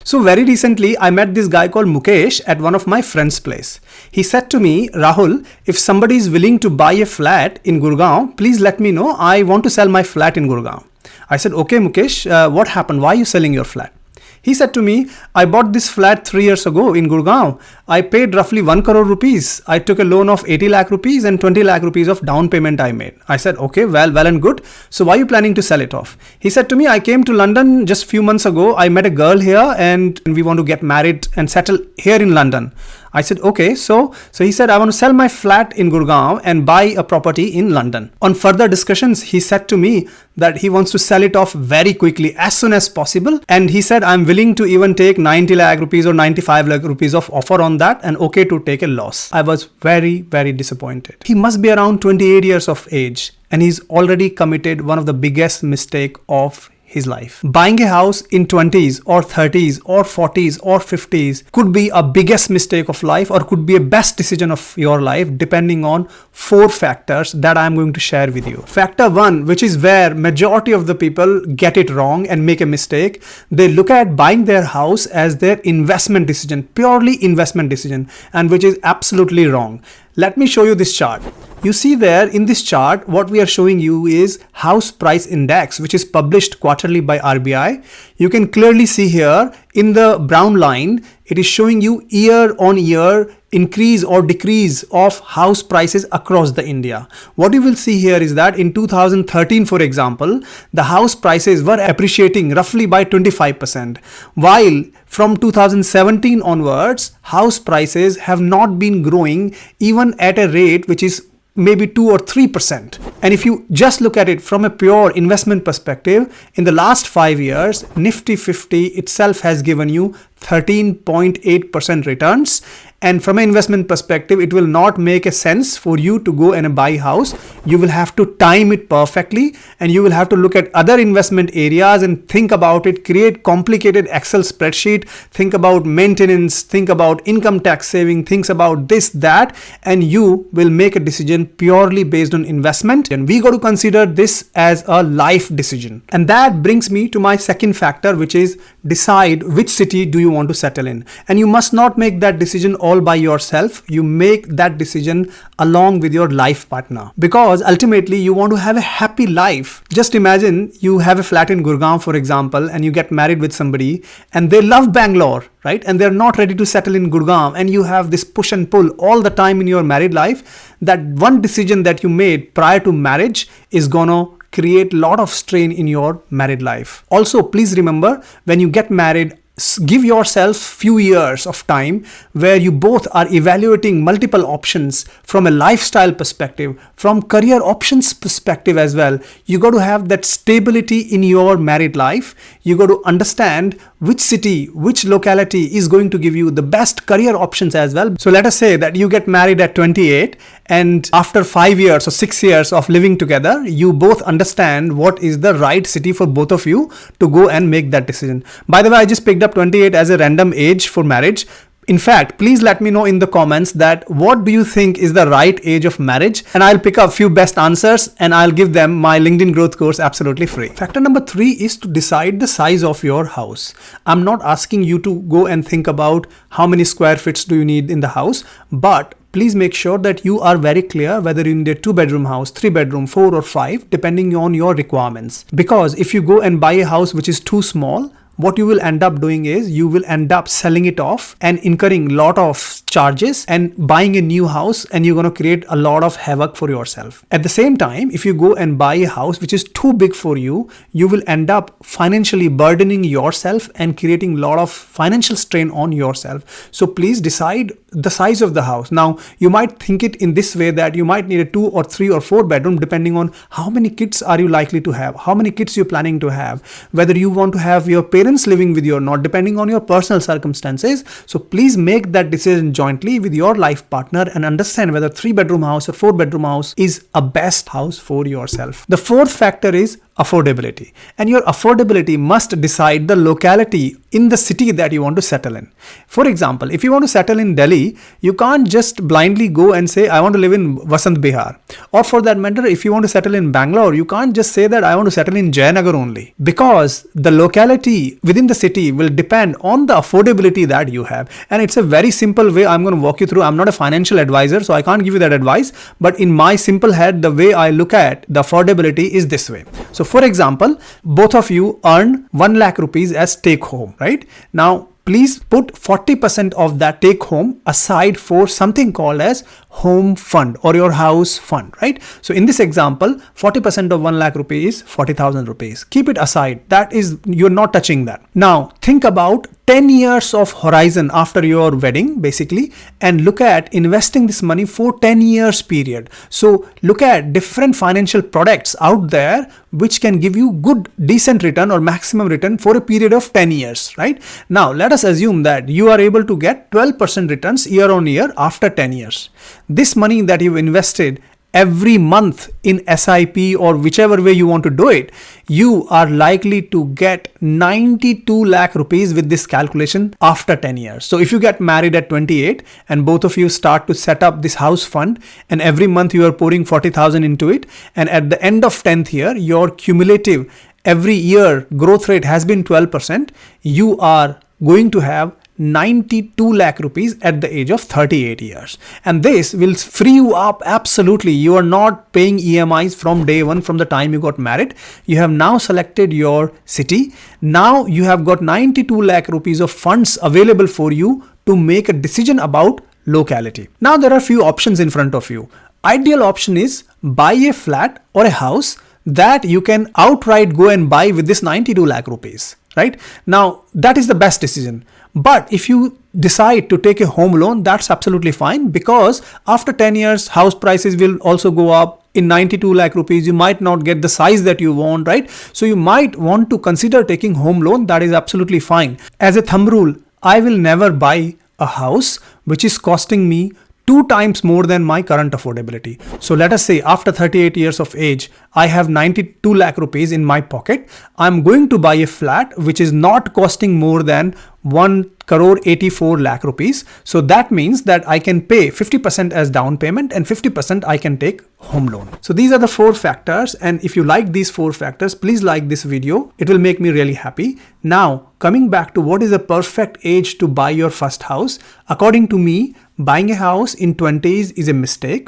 So very recently, I met this guy called Mukesh at one of my friend's place. He said to me, Rahul, if somebody is willing to buy a flat in Gurgaon, please let me know. I want to sell my flat in Gurgaon. I said, okay, Mukesh, what happened? Why are you selling your flat? He said to me, I bought this flat 3 years ago in Gurgaon. I paid roughly 1 crore rupees. I took a loan of 80 lakh rupees and 20 lakh rupees of down payment I made. I said, okay, well and good. So why are you planning to sell it off? He said to me, I came to London just a few months ago. I met a girl here and we want to get married and settle here in London. I said, okay, so he said, I want to sell my flat in Gurgaon and buy a property in London. On further discussions, he said to me that he wants to sell it off very quickly, as soon as possible. And he said, I'm willing to even take 90 lakh rupees or 95 lakh rupees of offer on that and okay to take a loss. I was very, very disappointed. He must be around 28 years of age and he's already committed one of the biggest mistake of his life. Buying a house in 20s or 30s or 40s or 50s could be a biggest mistake of life or could be a best decision of your life depending on 4 factors that I'm going to share with you. Factor 1, which is where majority of the people get it wrong and make a mistake. They look at buying their house as their investment decision, purely investment decision, and which is absolutely wrong. Let me show you this chart. You see there in this chart, what we are showing you is house price index, which is published quarterly by RBI. You can clearly see here in the brown line, it is showing you year on year increase or decrease of house prices across the India. What you will see here is that in 2013, for example, the house prices were appreciating roughly by 25%, while from 2017 onwards, house prices have not been growing even at a rate which is maybe 2 or 3%. And if you just look at it from a pure investment perspective, in the last 5 years, Nifty 50 itself has given you 13.8% returns. And from an investment perspective, it will not make a sense for you to go and buy a house. You will have to time it perfectly and you will have to look at other investment areas and think about it, create complicated Excel spreadsheet, think about maintenance, think about income tax saving, think about this, that, and you will make a decision purely based on investment. And we got to consider this as a life decision. And that brings me to my second factor, which is decide which city do you want to settle in. And you must not make that decision all by yourself. You make that decision along with your life partner, because ultimately you want to have a happy life. Just imagine you have a flat in Gurgaon, for example, and you get married with somebody and they love Bangalore, right? And they're not ready to settle in Gurgaon, and you have this push and pull all the time in your married life. That one decision that you made prior to marriage is gonna create a lot of strain in your married life. Also, please remember, when you get married, give yourself few years of time where you both are evaluating multiple options from a lifestyle perspective, from career options perspective as well. You got to have that stability in your married life. You got to understand which city, which locality is going to give you the best career options as well. So let us say that you get married at 28 and after 5 years or 6 years of living together, you both understand what is the right city for both of you to go and make that decision. By the way, I just picked up 28 as a random age for marriage. In fact, please let me know in the comments that what do you think is the right age of marriage, and I'll pick up a few best answers and I'll give them my LinkedIn growth course absolutely free. Factor number 3 is to decide the size of your house. I'm not asking you to go and think about how many square feet do you need in the house, but please make sure that you are very clear whether you need a 2-bedroom house, 3-bedroom, 4 or 5, depending on your requirements. Because if you go and buy a house which is too small, what you will end up doing is you will end up selling it off and incurring a lot of charges and buying a new house, and you're going to create a lot of havoc for yourself. At the same time, if you go and buy a house which is too big for you, you will end up financially burdening yourself and creating a lot of financial strain on yourself. So please decide the size of the house. Now, you might think it in this way that you might need a 2 or 3 or 4 bedroom depending on how many kids are you likely to have, how many kids you're planning to have, whether you want to have your parents living with you or not, depending on your personal circumstances. So please make that decision jointly with your life partner and understand whether 3-bedroom house or 4-bedroom house is a best house for yourself. The fourth factor is affordability, and your affordability must decide the locality in the city that you want to settle in. For example, if you want to settle in Delhi, you can't just blindly go and say, I want to live in Vasant Bihar. Or for that matter, if you want to settle in Bangalore, you can't just say that I want to settle in Jayanagar only. Because the locality within the city will depend on the affordability that you have. And it's a very simple way I'm going to walk you through. I'm not a financial advisor, so I can't give you that advice. But in my simple head, the way I look at the affordability is this way. So for example, both of you earn 1 lakh rupees as take home, right? Now, please put 40% of that take home aside for something called as home fund or your house fund, right? So in this example, 40% of 1 lakh rupees is 40,000 rupees. Keep it aside. That is, you're not touching that. Now, think about 10 years of horizon after your wedding, basically, and look at investing this money for 10 years period. So look at different financial products out there which can give you good, decent return or maximum return for a period of 10 years, right? Now, let us assume that you are able to get 12% returns year on year after 10 years. This money that you've invested every month in SIP or whichever way you want to do it, you are likely to get 92 lakh rupees with this calculation after 10 years. So if you get married at 28 and both of you start to set up this house fund and every month you are pouring 40,000 into it, and at the end of 10th year, your cumulative every year growth rate has been 12%, you are going to have 92 lakh rupees at the age of 38 years. And this will free you up absolutely. You are not paying EMIs from day one from the time you got married. You have now selected your city. Now you have got 92 lakh rupees of funds available for you to make a decision about locality. Now there are few options in front of you. Ideal option is buy a flat or a house that you can outright go and buy with this 92 lakh rupees, right? Now that is the best decision. But if you decide to take a home loan, that's absolutely fine, because after 10 years, house prices will also go up. In 92 lakh rupees, you might not get the size that you want, right? So you might want to consider taking home loan. That is absolutely fine. As a thumb rule, I will never buy a house which is costing me 2 times more than my current affordability. So let us say after 38 years of age, I have 92 lakh rupees in my pocket. I'm going to buy a flat which is not costing more than 1 crore 84 lakh rupees. So that means that I can pay 50% as down payment and 50% I can take home loan. So these are the 4 factors. And if you like these 4 factors, please like this video. It will make me really happy. Now, coming back to what is the perfect age to buy your first house. According to me, buying a house in 20s is a mistake.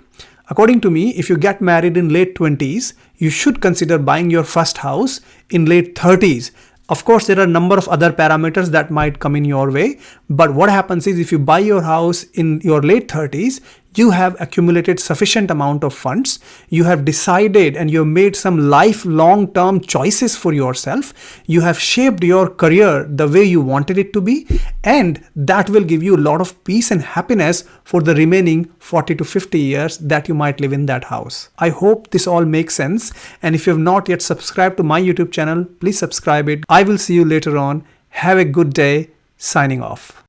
According to me, if you get married in late 20s, you should consider buying your first house in late 30s. Of course, there are a number of other parameters that might come in your way. But what happens is if you buy your house in your late 30s, you have accumulated sufficient amount of funds. You have decided and you have made some lifelong term choices for yourself. You have shaped your career the way you wanted it to be. And that will give you a lot of peace and happiness for the remaining 40 to 50 years that you might live in that house. I hope this all makes sense. And if you have not yet subscribed to my YouTube channel, please subscribe it. I will see you later on. Have a good day. Signing off.